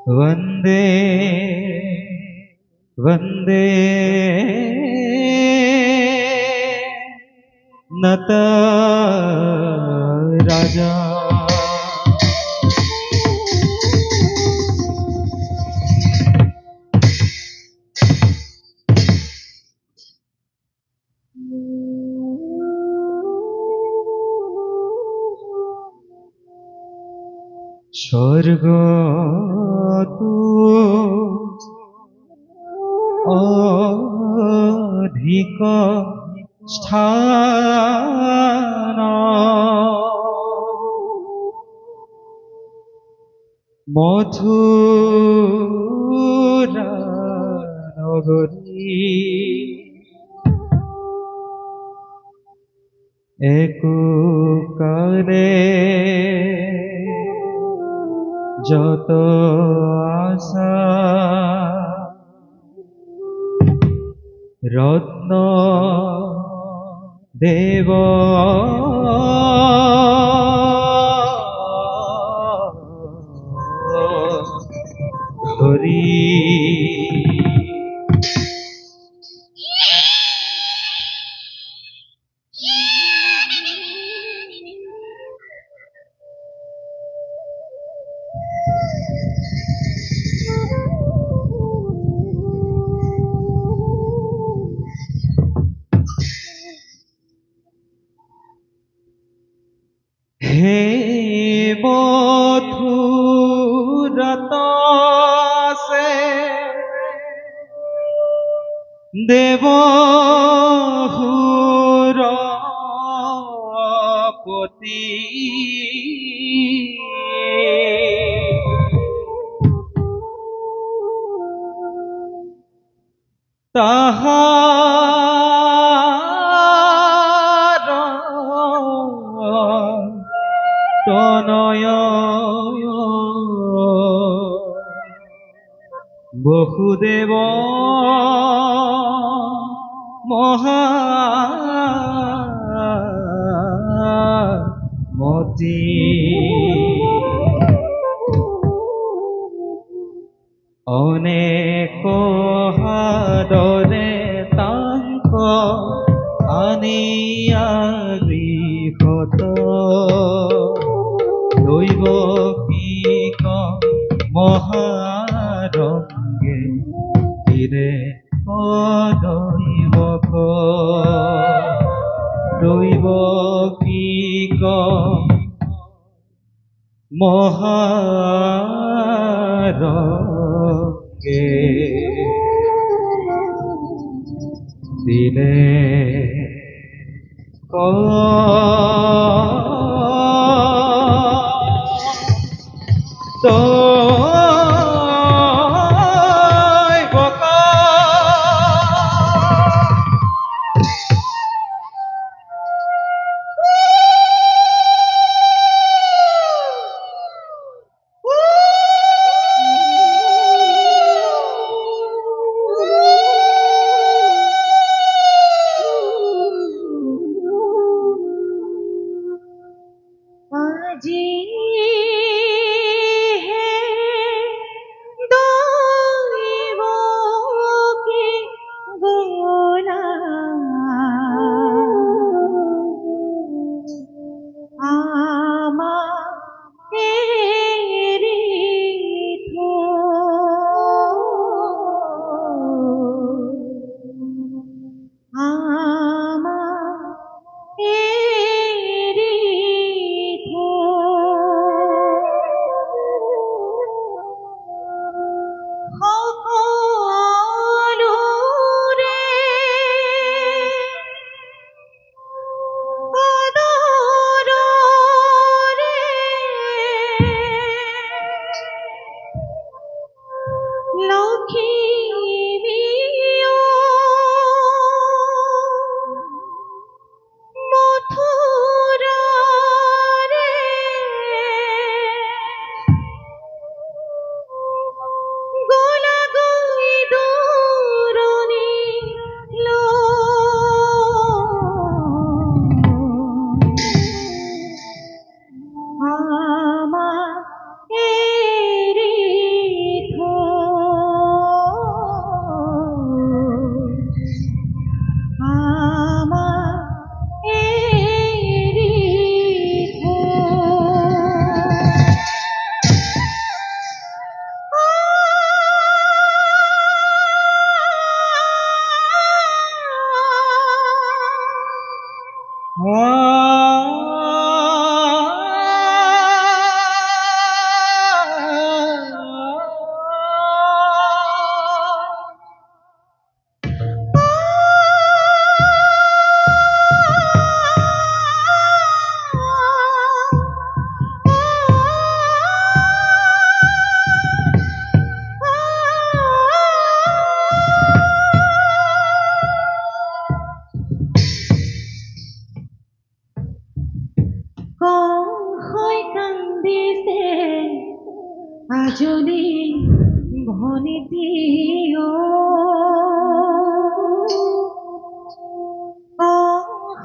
वंदे वंदे नत राजा स्वर्ग तू अधिक स्थान मथुरा नगरी एकुकाले যত আশা রত্ন দেব হরি हे मथुरत से देवहुरपति तनय बहुदेव महामती अनेक हादरे तांक आनिया गृहत দৈবকিক মহারঙ্গে তীরে অদৈবক দৈবকিক মহারঙ্গে তীরে কান্দিছে আজলি ভনিটিও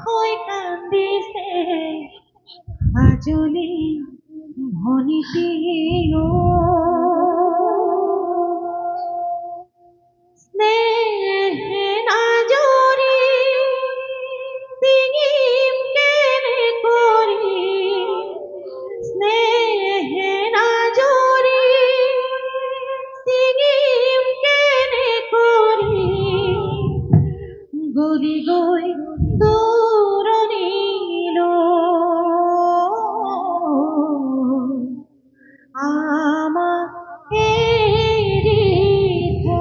হৈ কান্দিছে আজলি ভনিটিও স্নেহে নাজৰি চিঙিম কেনে কৰি স্নেহে নাজৰি চিঙিম কেনে কৰি গলি গৈ দূৰণিলৈ আমাক এৰি থৈ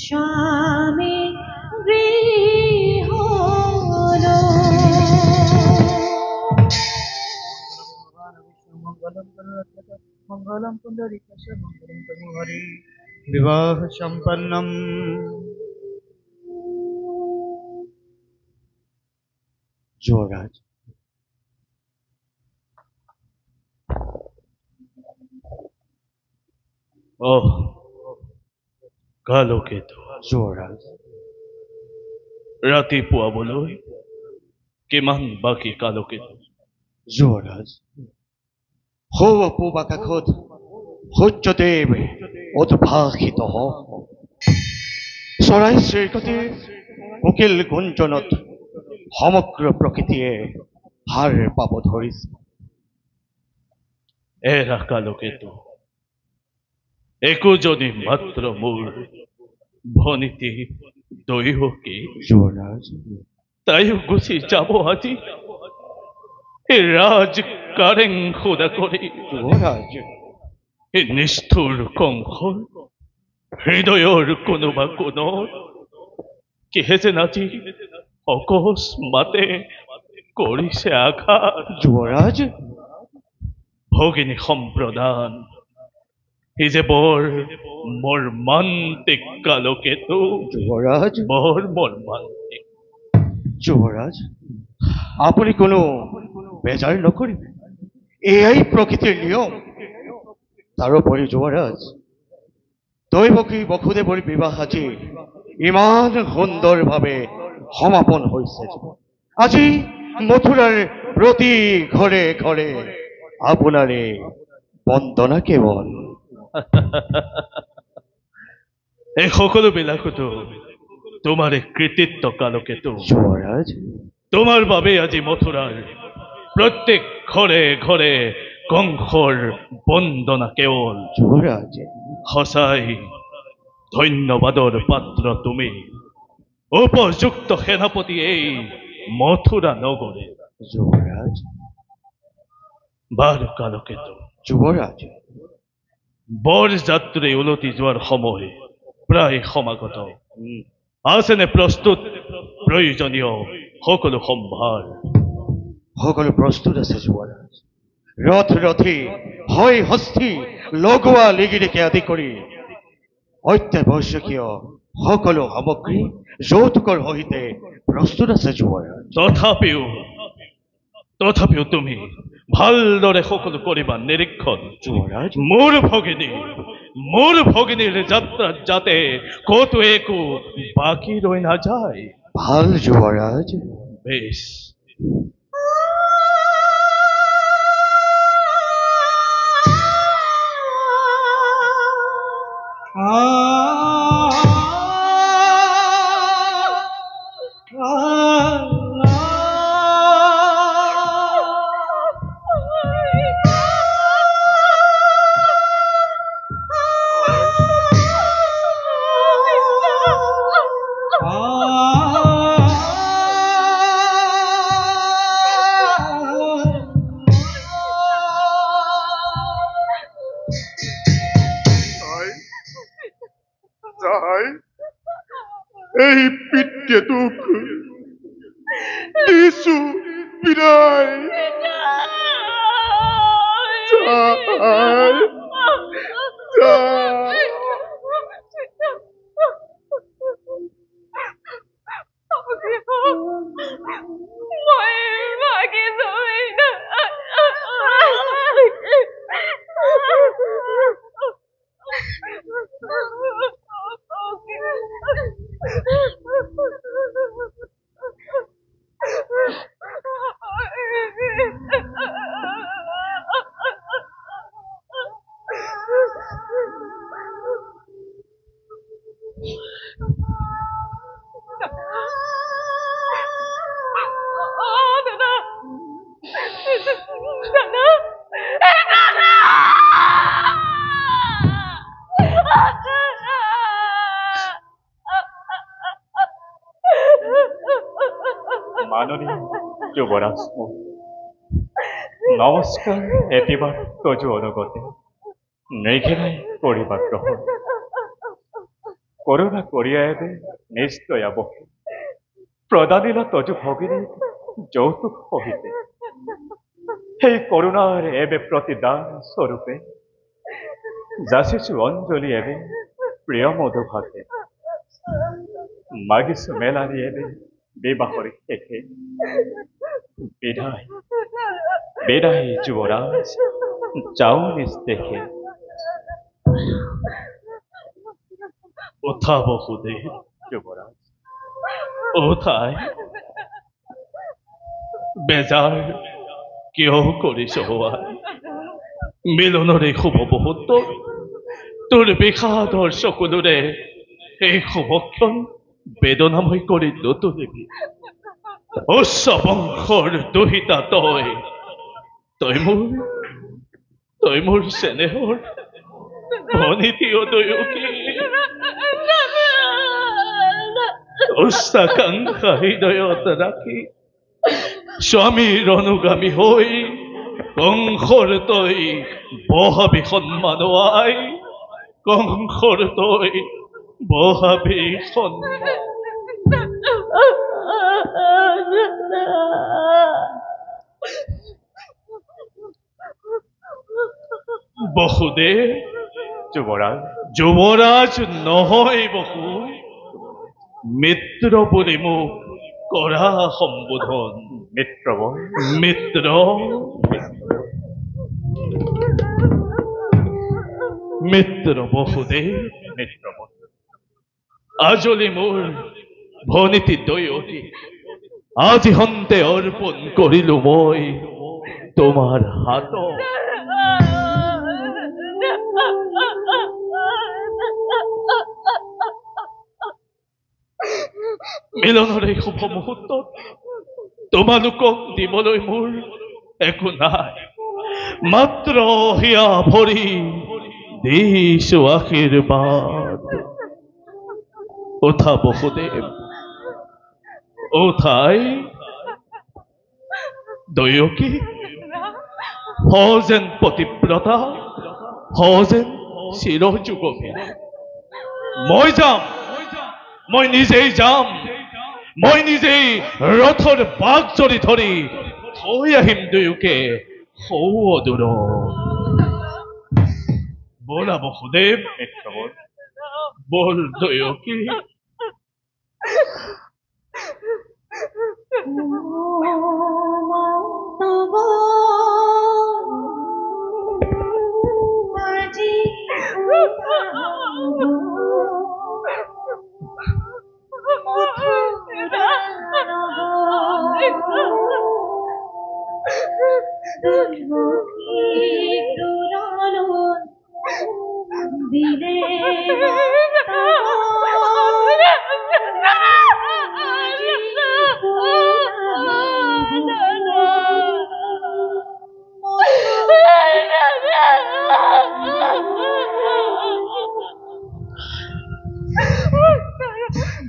স্বামী গৃহলৈ मंगलम पुंडरीकाक्ष मंगलम तमोहरि विवाह संपन्नम युवराज ওহ কালো কেতু युवराज ৰাতি পুৱাবলৈ কিমান বাকী কালো কেতু युवराज हो পূবাকাশত সূৰ্যদেৱ উদ্ভাসিত হওক চৰাই চিৰিকটিৰ কোকিল গুঞ্জনত সমগ্ৰ প্ৰকৃতিয়ে হাৰ পাব ধৰিছে এৰা কালো কেতু একোজনী মাত্ৰ মোৰ ভনীতি দৈহকী युवराज তাইও গুচি যাব আজি এই ৰাজ কাৰেং খুদা কৰি युवराज এই নিষ্ঠুৰ কংসৰ হৃদয়ৰ কোনোবা কোণত কিহে যেন আজি অকস্মাতে কৰিছে আঘাত युवराज ভগিনী সম্প্ৰদান ই যে বৰ মৰ্মান্তিক কালকেতু युवराज বৰ মৰ্মান্তিক युवराज আপুনি কোনো বেজাৰ নকৰিবে এয়াই প্ৰকৃতিৰ নিয়ম তাৰোপৰি যুৱৰাজ দৈৱকী বসুদেৱৰ বিবাহ আজি ইমান সুন্দৰভাৱে সমাপন হৈছে আজি মথুৰাৰ প্ৰতি ঘৰে ঘৰে আপোনাৰে বন্দনা কেৱল এই সকলোবিলাকতো তোমাৰে কৃতিত্ব কালকেতু যুৱৰাজ তোমাৰ বাবে আজি মথুৰাৰ প্ৰত্যেক ঘৰে ঘৰে কংসৰ বন্দনা কেৱল যুৱৰাজ সঁচাই ধন্যবাদৰ পাত্ৰ তুমি উপযুক্ত সেনাপতি এই মথুৰা নগৰে যুৱৰাজ বাৰু কালকেতু যুৱৰাজ বৰ যাত্ৰী উলটি যোৱাৰ সময় প্ৰায় সমাগত আছেনে প্ৰস্তুত প্ৰয়োজনীয় সকলো সম্ভাৰ সকলো প্ৰস্তুত আছে যুৱৰাজ ৰথ ৰথী হয় হস্তি লগোৱা লিগিৰিকে আদি কৰি অত্যাৱশ্যকীয় সকলো সামগ্ৰী যৌতুকৰ সহিতে প্ৰস্তুত আছে যুৱৰাজ তথাপিও তুমি ভালদৰে সকলো কৰিবা নিৰীক্ষণ যুৱৰাজ মোৰ ভগিনীৰ যাত্ৰাত যাতে কতো একো বাকী ৰৈ নাযায় ভাল যুৱৰাজ বেশ এই পিতৃয়ে তোক দিছো বিদায় যুবৰাজ নমস্কাৰ এটিবাৰ তজু অনুগতে নৃঘিনাই কৰিবা গ্ৰহণ করুণা করিয়া এবে নিশ্চয়া বহে প্রদানিল তজু ভগিনী যৌতুক সহিতে সেই করুণার এবে প্রতিদান স্বরূপে যাচিছু অঞ্জলি এবে প্রিয় মধুভাতে মাগিছু মেলারি এবে বিবাহর শেষে বিদায় বিদায় যুবরাজ যাও নিজ দেখে ওথা বহুদেব যুবরাজ ওথায় বেজাৰ কিয় কৰিছ হোৱাই মিলনৰে শুভ মুহূৰ্তত তোৰ বিষাদৰ চকুলোৰে এই শুভক্ষণ বেদনাময় কৰি নতুলিবি উচ্চ বংশৰ দুহিতা তই মোৰ চেনেহৰ ভনীতিও দয়ুকী উচ্চাকাংক্ষা হৃদয়ত ৰাখি স্বামীৰ অনুগামী হৈ কংসৰ তই বহাবি সন্মান আই কংসৰ তই বহাবি সন্মান বসুদেৱ যুবৰাজ যুৱৰাজ নহয় বসু মিত্ৰ বুলি মোক কৰা সম্বোধন মিত্ৰবৰ মিত্ৰ মিত্ৰ বসুদেৱ মিত্ৰবৰ আজলি মোৰ ভনীতি দয়তি আজি হন্তে অৰ্পণ কৰিলো মই তোমাৰ হাতত মিলনৰ এই শুভ মুহূৰ্তত তোমালোকক দিবলৈ মোৰ একো নাই মাত্ৰ হিয়া ভৰি দিছো আশীৰ্বাদ ওথা বসুদেৱ ওথাই দয়কী যেন পতিব্ৰতা যেন চিৰযুগমী মই যাম মই নিজেই যাম মই নিজেই ৰথৰ বাঘ জৰি ধৰি থৈ আহিম দুয়োকে সৌদূৰ বলা বসুদেৱ মিত্ৰবৰ বল দয়কী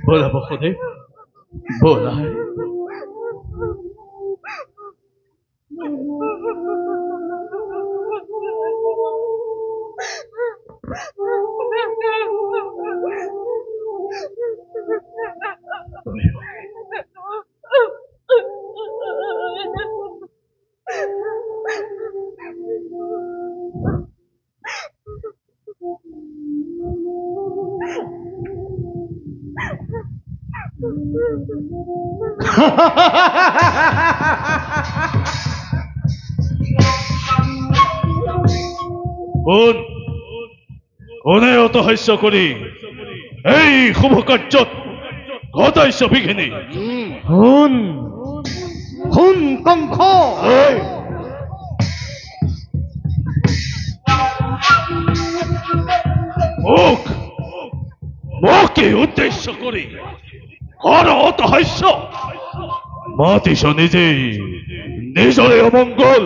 বলা বসুদেৱ বলা কোনে অত হাস্য কৰি এই শুভ কাৰ্যত ঘটাইছ বিঘিনি শুন শুন কংস মোক এই উদ্দেশ্য কৰি কৰ অত হাস্য মাতিছ নিজেই নিজৰে অমংগল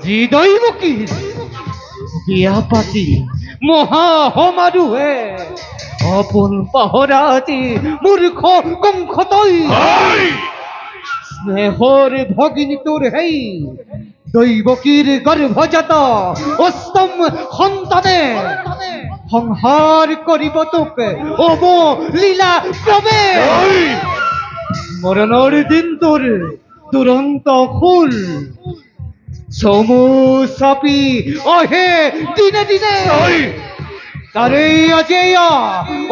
যি দৈৱকী বিয়া পাতি মহা সমাৰোহে অপোন পাহৰা আজি মূৰ্খ কংস তই স্নেহৰ ভগিনী তোৰ হেই দৈবকীৰ গৰ্ভজাত অস্তম সন্তানে সংহাৰ কৰিব তোক অব লীলা ক্ৰমে মৰণৰ দিন তোৰ দুৰন্ত ফুল চমু চাপি অহে দিনে দিনে তাৰে আজিয়া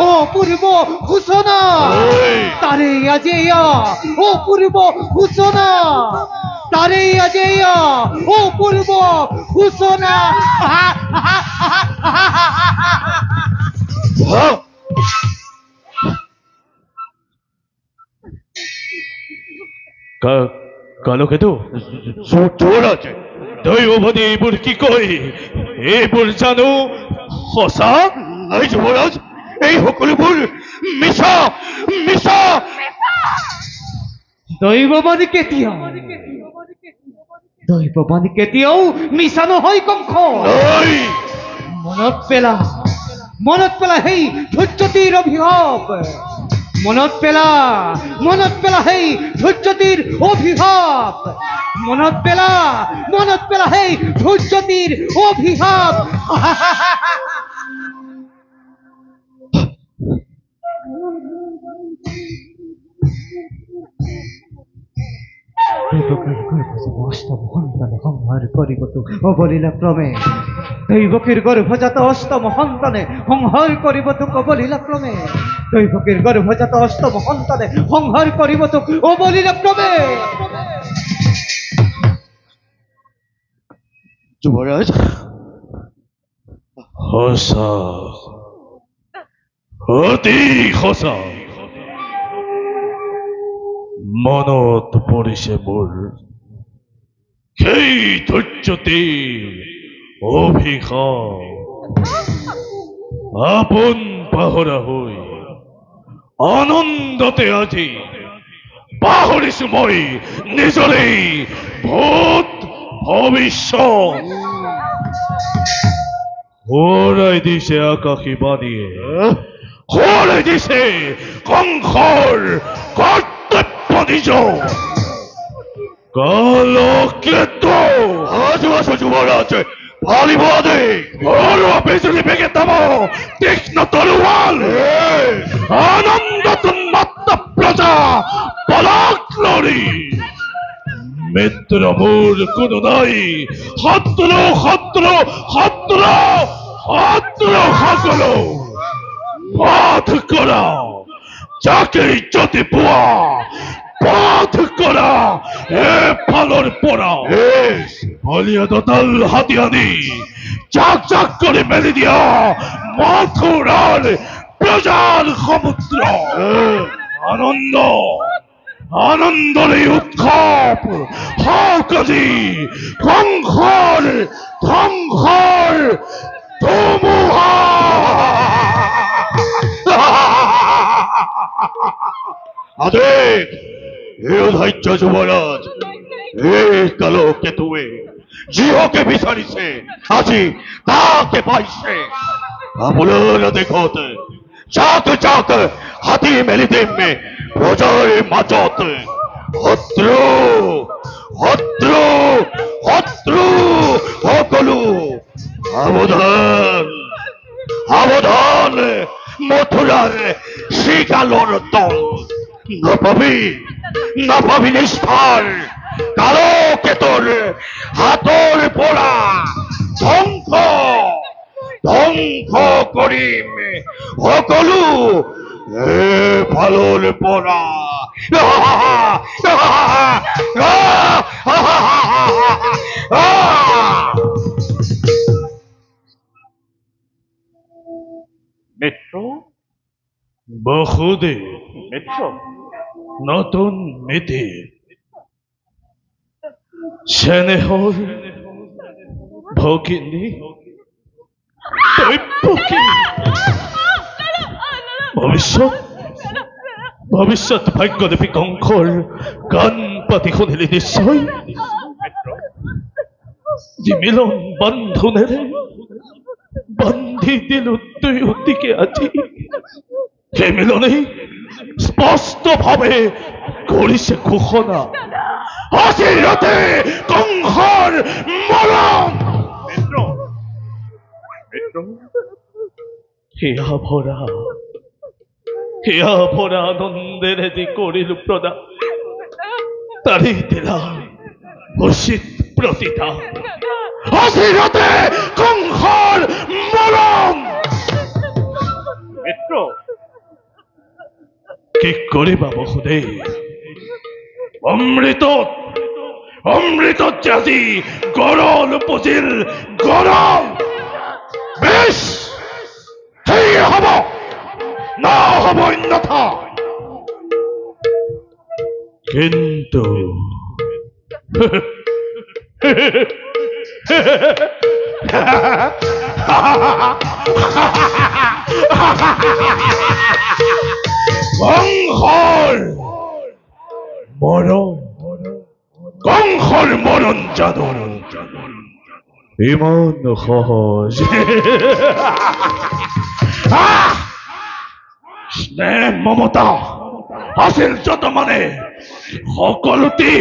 অপূৰ্ব সূচনা তাৰে আজিয়া অপূৰ্ব সূচনা তাৰে আজিয়া অপূৰ্ব সূচনা কালো কেতু জোৰ আছে দৈৱবাদী এইবোৰ কি কয় এইবোৰ জানো সঁচা নাই যুৱৰাজ এই সকলোবোৰ মিছা মিছা দৈৱবাণী কেতিয়াও মিছা নহয় কংস নাই মনত পেলা সেই ধৈৰ্যতীৰ অভিশাপ মনত পেলা সেই ধৈৰ্যতীৰ অভিশাপ মনত পেলা সেই ধৈৰ্যতীৰ অভিশাপ অষ্টম সন্তানে সংহার করিব তো অবলীলা ক্রমে দৈবকীর গর্ভজাত অষ্টম সন্তানে সংহার করিব তো অবলীলা ক্রমে দৈবকীর গর্ভজাত অষ্টম সন্তানে সংহার করিব তো অবলীলা ক্রমে যুৱৰাজ সঁচা অতি সঁচা মনত পৰিছে মোৰ সেই ধৈৰ্যতীৰ অভিশাপ আপোন পাহৰা হৈ আনন্দতে আজি পাহৰিছো মই নিজৰে ভূত ভৱিষ্যত সোঁৱৰাই দিছে আকাশী বাণীয়ে সোঁৱৰাই দিছে কংসৰ কৰ্তব্য নিজ কালকেতু আজ আছো যুৱৰাজ ফালিব দে ঘৰুৱা বিজুলী বেগে দাব তীক্ষ্ণ তৰোৱাল আনন্দত উন্মত্ত প্ৰজা পলক লৰি মিত্ৰ মোৰ কোনো নাই শত্ৰু সকলো বাধ কৰা যাকেই যদি পোৱা বাধ কৰা এফালৰ পৰা বলিয়া দতাল হাতি আনি জাক কৰি মেলি দিয়া মথুৰাৰ প্ৰজাৰ সমুদ্ৰ আনন্দৰে উৎসৱ হওক আজি কংসৰ ধ্বংসৰ ধুমুহা আদেশ এই অধৈৰ্য যুৱৰাজ এই কালকেতুৱে যিহকে বিচাৰিছে আজি তাকে পাইছে আপোনাৰ দেশত যাক হাতী মেলি দিম প্ৰজাৰ মাজত শত্ৰু সকলো সাৱধান মথুৰাৰ শ্ৰীকালৰ দল নাপাবি নিষ্ঠাৰ কালকেতুৰ হাতৰ পৰা ধ্বংস কৰিম সকলো এফালৰ পৰা মিত্ৰ বসুদেৱ মিত্ৰ নতুন মিতি চেনেহৰ ভগিনী ভৱিষ্যত ভাগ্যদেৱী কংসৰ কাণ পাতি শুনিলি নিশ্চয় যি মিলন বান্ধোনেৰে বান্ধি দিলো দুয়োটিকে আজি সেই মিলনেই স্পষ্টভাৱে কৰিছে ঘোষণা আজিৰ ৰাতে কংসৰ মৰণ মিত্ৰ মিত্ৰ হিয়া ভৰা আনন্দেৰে যি কৰিলো প্ৰদান তাৰেই দিলাম উচিত প্ৰতিদান আজি ৰাতে কংসৰ মৰণ মিত্ৰ কি কৰিবা বহুদেৱ অমৃতত যে আজি গৰল উপজিল গৰল বেশ সেয়ে হব নহব অন্যথা কিন্তু কংসৰ মৰণ জানো ইমান সহজ স্নেহ মমতা আছিল যত মানে সকলোতে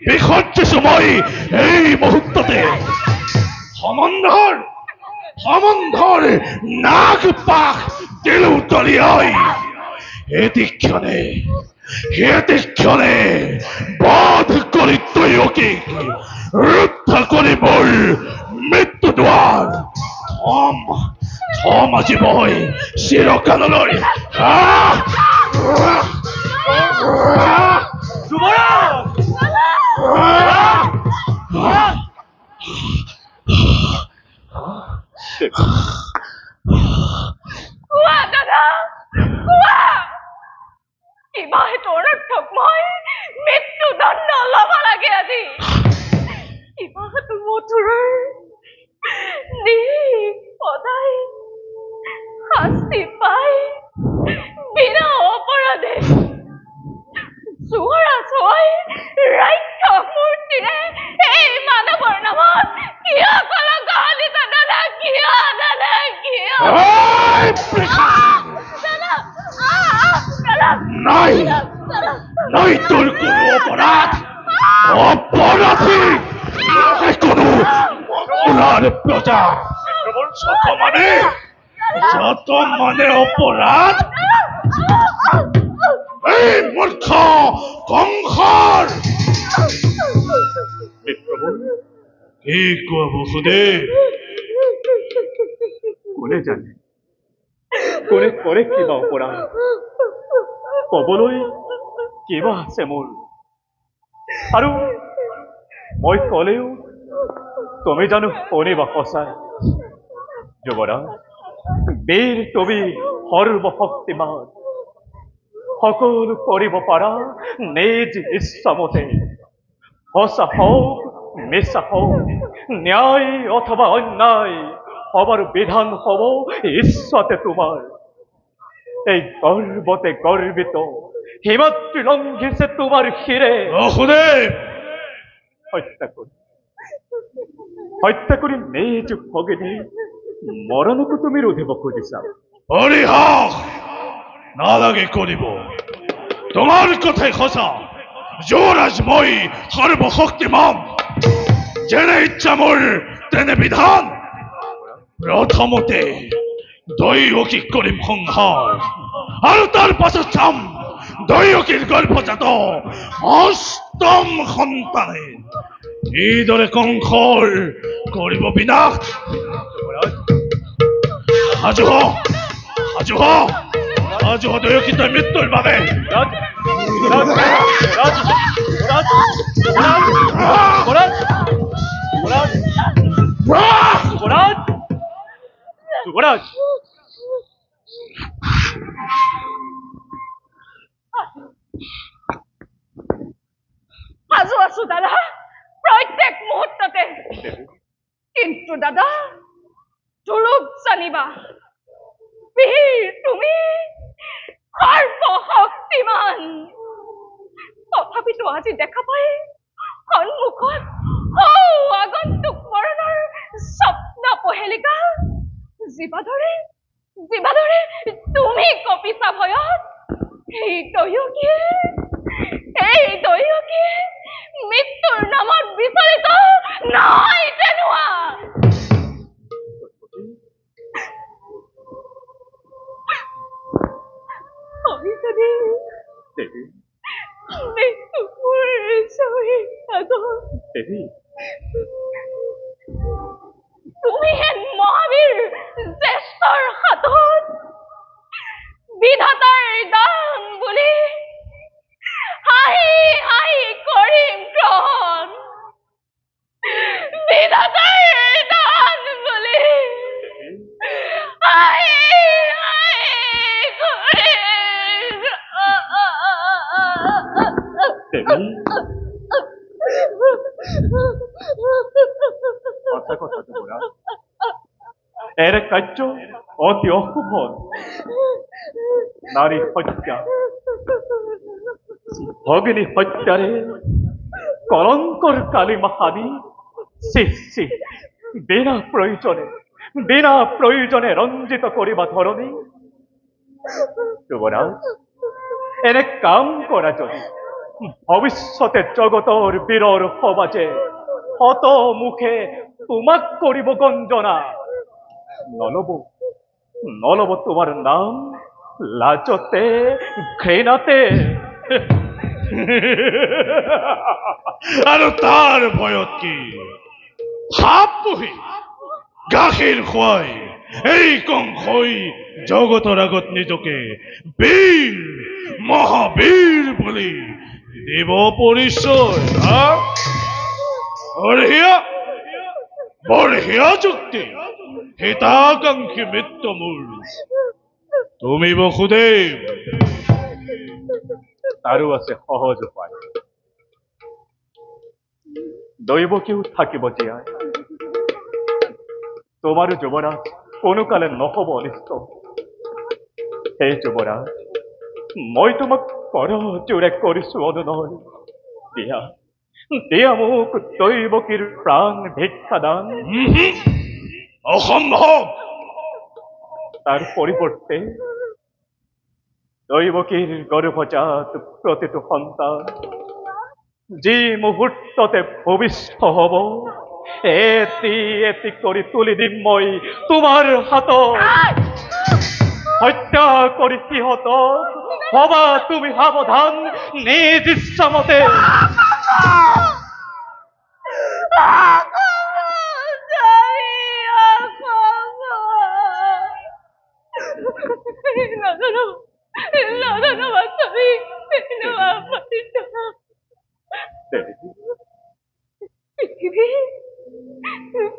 বিসৰ্জিছো মই এই মুহূৰ্ততে সমন্ধৰ নাক পাক দিলো তলিয়াই এদিক্ষণে বধ কৰি তৈয়কীক ৰুদ্ধ কৰি মোৰ মৃত্যু দুৱাৰ থম আজি মই চিৰকাললৈ কোৱা দাদা কোৱা কিবা তোৰ অৰ্থক মই মৃত্যুদণ্ড ল'ব লাগে আজি কিবা তোৰ মথুৰৰ সদায় শাস্তি পাই বিনা অপৰাধে চোৰাচ হৈ ৰাক্ষস মূৰ্তিৰে এই মানৱৰ নামত কিয় কলংকহলিত দাদা কিয় দাদা কিয় নাই তোৰ কোনো অপৰাধী কোনো মথুৰাৰ প্ৰজা যত মানে অপৰাধ এই মূৰ্খ কংসৰ মিত্ৰবোৰ কি কোৱা বসুদেৱ কোনে জানে কোনে কৰে কিবা অপৰাধ কবলৈ কিবা আছে মোৰ আৰু মই কলেও তুমি জানো শুনিবা সঁচাই যুৱৰাজ বীৰ তুমি সৰ্বশক্তিমান সকলো কৰিব পাৰা নিজ ইচ্ছামতে সঁচা হওক মিছা হওক ন্যায় অথবা অন্যায় হবার বিধান হব ইচ্ছাতে তোমার এই গর্বতে গর্বিত হিমাদ্রি লঙ্ঘিছে তোমার শিরে বসুদেৱ হত্যা কৰি নিজ ভগিনী মৰণকো তুমি ৰোধিব খুজিছা পৰিহাস নালাগে কৰিব তোমাৰ কথাই সঁচা যুৱৰাজ মই সৰ্বশক্তিমান যেনে ইচ্ছা মোৰ তেনে বিধান প্ৰথমতে দৈৱকীক কৰিম সংহাৰ আৰু তাৰ পাছত চাম দৈৱকীৰ গৰ্ভজাত অষ্টম সন্তানে এইদৰে কংসৰ কৰিব বিনাশ সাজু হ দৈৱকী তই মৃত্যুৰ বাবে যুৱৰাজ সাজু আছো দাদা প্ৰত্যেক মুহূৰ্ততে কিন্তু দাদা তুৰূপ জানিবা বীৰ তুমি সৰ্বশক্তিমান তথাপিতো আজি দেখা পাই সন্মুখত আগন্তুক মৰণৰ স্বপ্ন পহেলিকা জীৱাধৰে তুমি কপিছা ভয়ত এই দৈয়কে মৃত্যুৰ নামত বিচলিত নাই তেনোৱা। আমি যদি দেৱী মৃত্যুৰ সহিত আগত দেৱী তুমি হেন মহাবীৰ জ্যেষ্ঠৰ হাতত বিধাতাৰ দান বুলি হাঁহি হাঁহি কৰিম গ্ৰহণ। বিধাতাৰ দান বুলি হাঁহি হাঁহি কৰিম। দেৱী সঁচা কথা যুৱৰাজ, এনে কাৰ্য অতি অশুভ। নাৰী হত্যা, ভগিনী হত্যাৰে কলংকৰ কালিমা সানি বিনা প্ৰয়োজনে ৰঞ্জিত কৰিবা ধৰণী। যুৱৰাজ, এনে কাম কৰা যদি ভৱিষ্যতে জগতৰ বীৰৰ সমাজে শত মুখে তোমাক কৰিব গঞ্জনা। নলব তোমাৰ নাম লাজতে ঘৃণাতে। আৰু তাৰ ভয়ত কি সাপ পুহি গাখীৰ খুৱাই এই কংসই জগতৰ আগত নিজকে বীৰ মহাবীৰ বুলি দিব পৰিচয়। বঢ়িয়া যুক্তি, হিতাকাংক্ষী মিত্ৰ মোৰ। তুমি বসুদেৱ। আৰু আছে সহজ উপায়। দৈৱকীও থাকিব জীয়াই। তোমাৰো যুৱৰাজ কোনো কালে নহব অনিষ্ট। হে যুৱৰাজ, মই তোমাক কৰজোৰে কৰিছো অনুনয়। দিয়া মোক দৈৱকীৰ প্ৰাণ ভিক্ষাদান। অসম্ভৱ। তাৰ পৰিৱৰ্তে দৈৱকীৰ গৰ্ভজাত প্ৰতিটো সন্তান যি মুহূৰ্ততে ভূমিষ্ঠ হব, এটি এটি কৰি তুলি দিম মই তোমাৰ হাতত। হত্যা কৰি সিহঁতক হবা তুমি সাৱধান নিজ ইচ্ছামতে।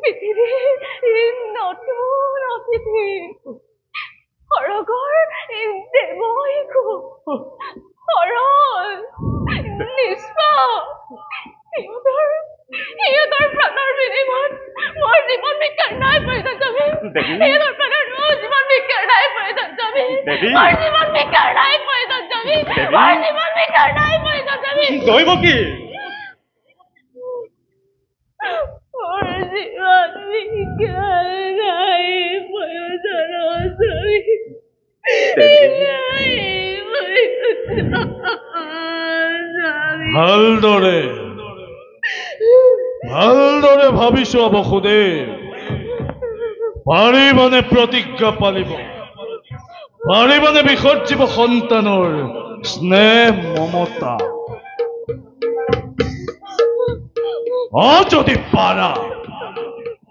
পৃথিৱীৰ নতুন অতিথি সৰগৰ দেৱই সৰল সিহঁতৰ প্ৰাণৰ বিনিময়ত মোৰ জীৱন ভিক্ষাৰ নাই প্ৰয়োজন যাবি। সিহঁতৰ প্ৰাণৰ জীৱন ভিক্ষাৰ নাই প্ৰয়োজন যাবি। মোৰ জীৱন ভিক্ষাৰ নাই প্ৰয়োজন যাবি। মোৰ জীৱন ভিক্ষাৰ নাই প্ৰয়োজন যাবি। দৈৱকী মোৰ জীৱন ভিক্ষাৰ নাই প্ৰয়োজন যাবি। ভালদৰে ভাবিছো বসুদেৱ। পাৰিবানে প্ৰতিজ্ঞা পালিব? পাৰিবানে বিসৰ্জিব সন্তানৰ স্নেহ মমতা? যদি পাৰা,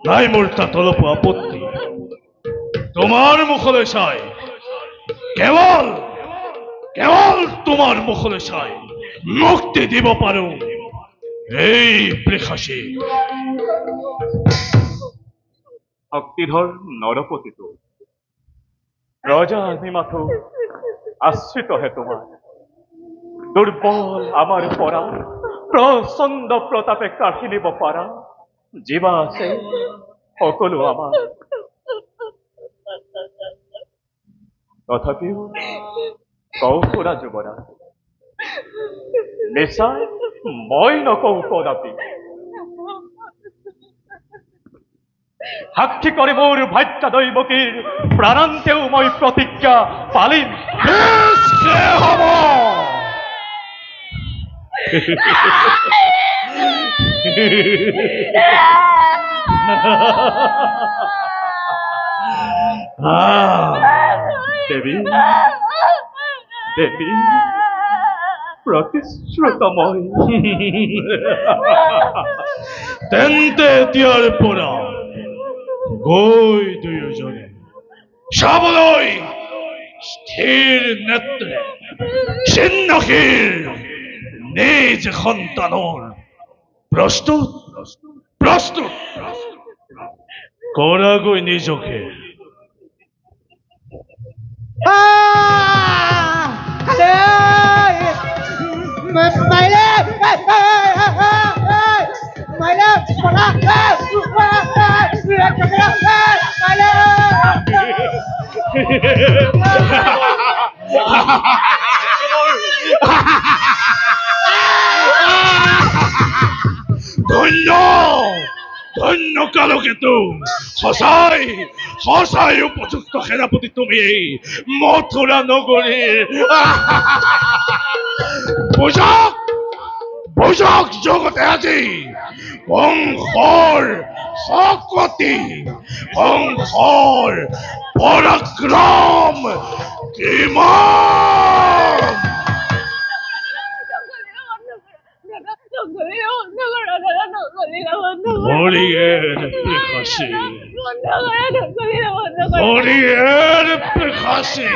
নাই মোৰ তাত অলপ আপত্তি। তোমাৰ মুখলৈ চাই, কেৱল তোমাৰ মুখলৈ চাই মুক্তি দিব পাৰো এই বৃষাসী। শক্তিধৰ নৰপতিটো ৰজা নিমাথো আশ্ৰিতহে তোমাৰ। দুৰ্বল আমাৰ পৰা প্ৰচণ্ড প্ৰতাপে কাঢ়ি নিব পাৰা জীৱা আছে সকলো আমাৰ। তথাপিও কৌশলা যুৱৰাজ, নিশ্চয় মই নকওঁ কদাপি। সাক্ষী কৰে মোৰ ভাইটা দৈবকীৰ প্ৰাণান্তেও মই প্ৰতিজ্ঞা পালিম। নিশ্চয় হব। দেবী দেবী প্ৰতিশ্ৰুতময়। তেন্তে এতিয়াৰ পৰা গৈ দুয়োজনে চাবলৈ স্থিৰ নেত্ৰে চিহ্নশীল নিজ সন্তানৰ প্ৰস্তুত প্ৰস্তুত কৰাগৈ নিজকে। ধন্য ধন্য কালকেতু, সঁচাই সঁচাই উপযুক্ত সেনাপতি তুমি এই মথুৰা নগৰীৰ। বুজক বুজক জগতে আজি বংশৰ শকতি, বংশৰ পৰাক্ৰম কিমান। হৰিয়েৰ প্ৰেখাসে হৰিয়েৰ প্ৰেখাসে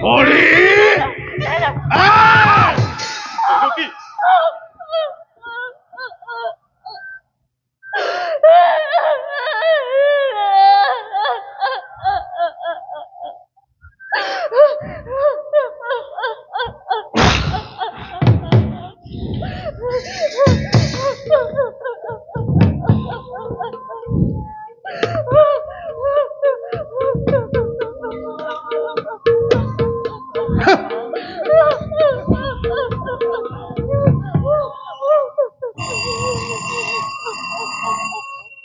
হৰি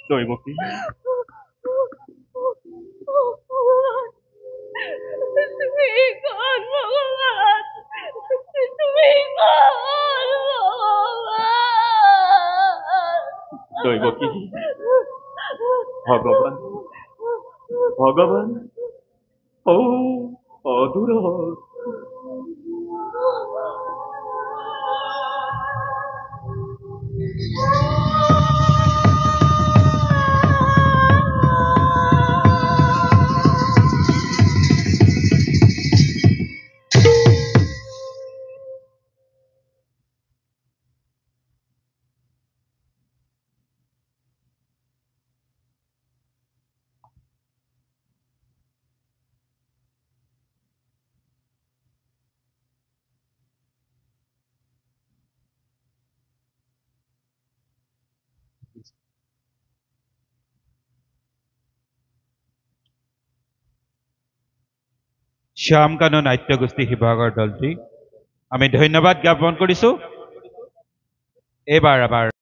দৈবকী দৈবকী ভগবান ভগবান ও অদূৰ শ্যামকানু নাট্যগোষ্ঠী শিৱসাগৰ দলটি আমি ধন্যবাদ জ্ঞাপন কৰিছোঁ। এইবাৰ